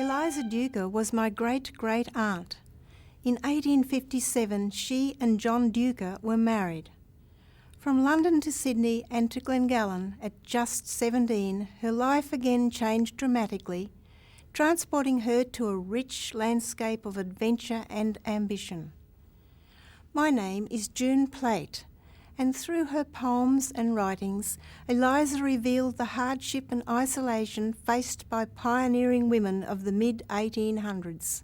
Eliza Duker was my great-great-aunt. In 1857, she and John Duker were married. From London to Sydney and to Glengallan at just 17, her life again changed dramatically, transporting her to a rich landscape of adventure and ambition. My name is June Plate, and through her poems and writings, Eliza revealed the hardship and isolation faced by pioneering women of the mid-1800s.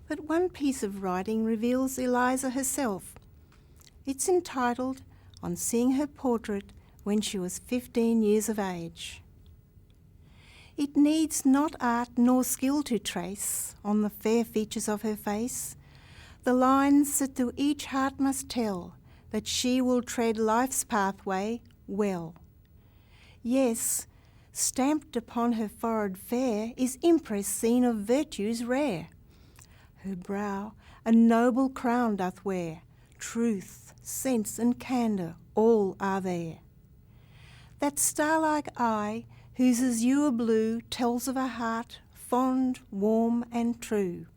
But one piece of writing reveals Eliza herself. It's entitled On Seeing Her Portrait When She Was 15 Years of Age. It needs not art nor skill to trace on the fair features of her face the lines that to each heart must tell that she will tread life's pathway well. Yes, stamped upon her forehead fair is impress seen of virtues rare. Her brow a noble crown doth wear, truth, sense and candour all are there. That star-like eye, whose azure blue tells of a heart fond, warm and true,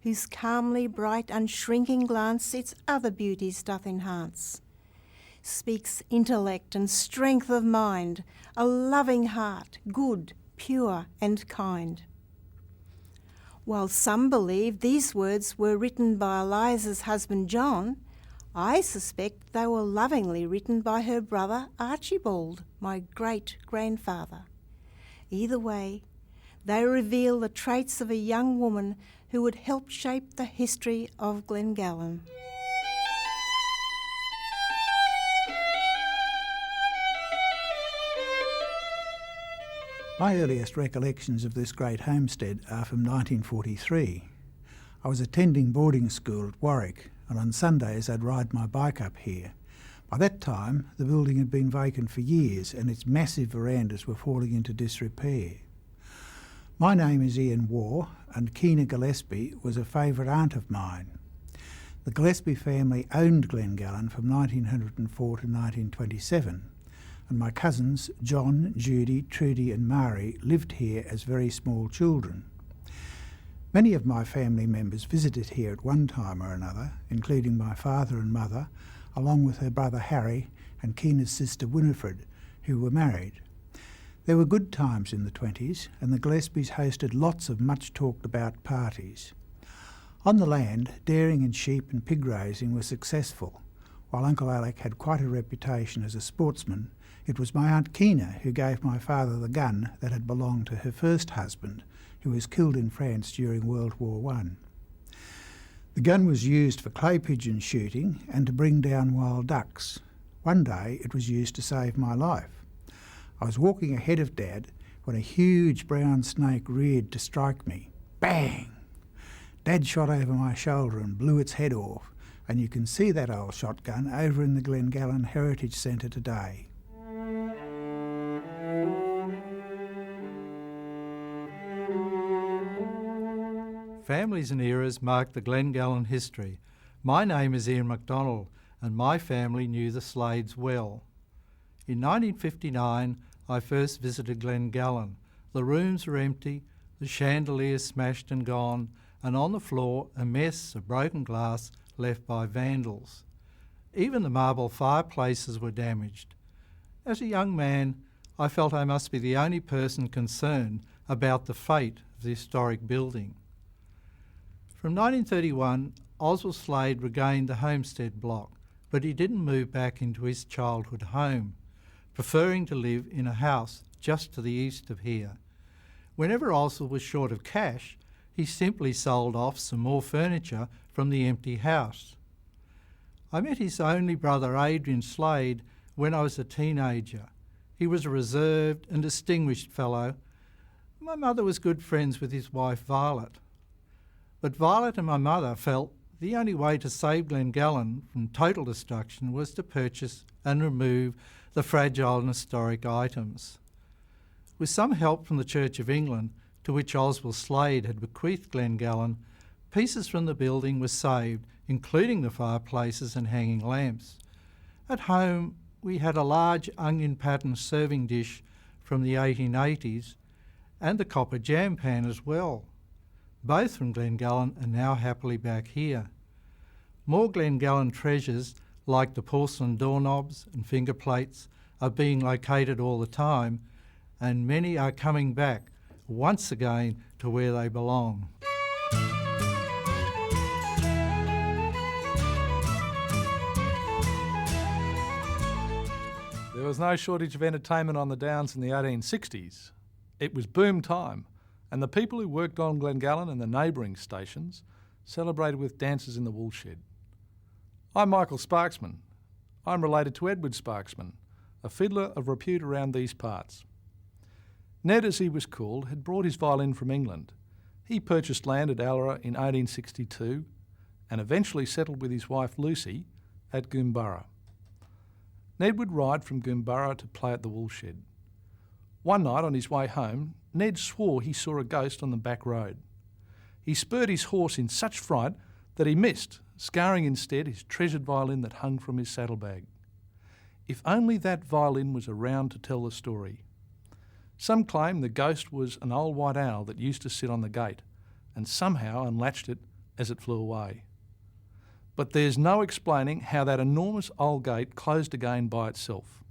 whose calmly bright unshrinking glance its other beauties doth enhance, speaks intellect and strength of mind, a loving heart, good, pure and kind. While some believe these words were written by Eliza's husband John, I suspect they were lovingly written by her brother Archibald, my great-grandfather. Either way, they reveal the traits of a young woman who would help shape the history of Glengallan. My earliest recollections of this great homestead are from 1943. I was attending boarding school at Warwick, and on Sundays I'd ride my bike up here. By that time, the building had been vacant for years and its massive verandas were falling into disrepair. My name is Ian Waugh, and Keena Gillespie was a favourite aunt of mine. The Gillespie family owned Glengallan from 1904 to 1927, and my cousins John, Judy, Trudy and Mari lived here as very small children. Many of my family members visited here at one time or another, including my father and mother, along with her brother Harry and Keena's sister Winifred, who were married. There were good times in the 20s, and the Gillespies hosted lots of much-talked-about parties. On the land, dairying and sheep and pig raising were successful. While Uncle Alec had quite a reputation as a sportsman, it was my Aunt Keena who gave my father the gun that had belonged to her first husband, who was killed in France during World War I. The gun was used for clay pigeon shooting and to bring down wild ducks. One day it was used to save my life. I was walking ahead of Dad when a huge brown snake reared to strike me. Bang! Dad shot over my shoulder and blew its head off, and you can see that old shotgun over in the Glengallan Heritage Centre today. Families and eras mark the Glengallan history. My name is Ian MacDonald, and my family knew the Slades well. In 1959, I first visited Glengallan. The rooms were empty, the chandeliers smashed and gone, and on the floor a mess of broken glass left by vandals. Even the marble fireplaces were damaged. As a young man, I felt I must be the only person concerned about the fate of the historic building. From 1931, Oswald Slade regained the homestead block, but he didn't move back into his childhood home, preferring to live in a house just to the east of here. Whenever Oswald was short of cash, he simply sold off some more furniture from the empty house. I met his only brother Adrian Slade when I was a teenager. He was a reserved and distinguished fellow. My mother was good friends with his wife Violet. But Violet and my mother felt the only way to save Glengallan from total destruction was to purchase and remove the fragile and historic items. With some help from the Church of England, to which Oswald Slade had bequeathed Glengallan, pieces from the building were saved, including the fireplaces and hanging lamps. At home, we had a large onion-patterned serving dish from the 1880s and the copper jam pan as well. Both from Glengallan are now happily back here. More Glengallan treasures, like the porcelain doorknobs and finger plates, are being located all the time, and many are coming back once again to where they belong. There was no shortage of entertainment on the Downs in the 1860s. It was boom time, and the people who worked on Glengallan and the neighbouring stations celebrated with dances in the woolshed. I'm Michael Sparksman. I'm related to Edward Sparksman, a fiddler of repute around these parts. Ned, as he was called, had brought his violin from England. He purchased land at Allora in 1862 and eventually settled with his wife Lucy at Goombara. Ned would ride from Goombara to play at the woolshed. One night on his way home, Ned swore he saw a ghost on the back road. He spurred his horse in such fright that he missed, scarring instead his treasured violin that hung from his saddlebag. If only that violin was around to tell the story. Some claim the ghost was an old white owl that used to sit on the gate and somehow unlatched it as it flew away. But there's no explaining how that enormous old gate closed again by itself.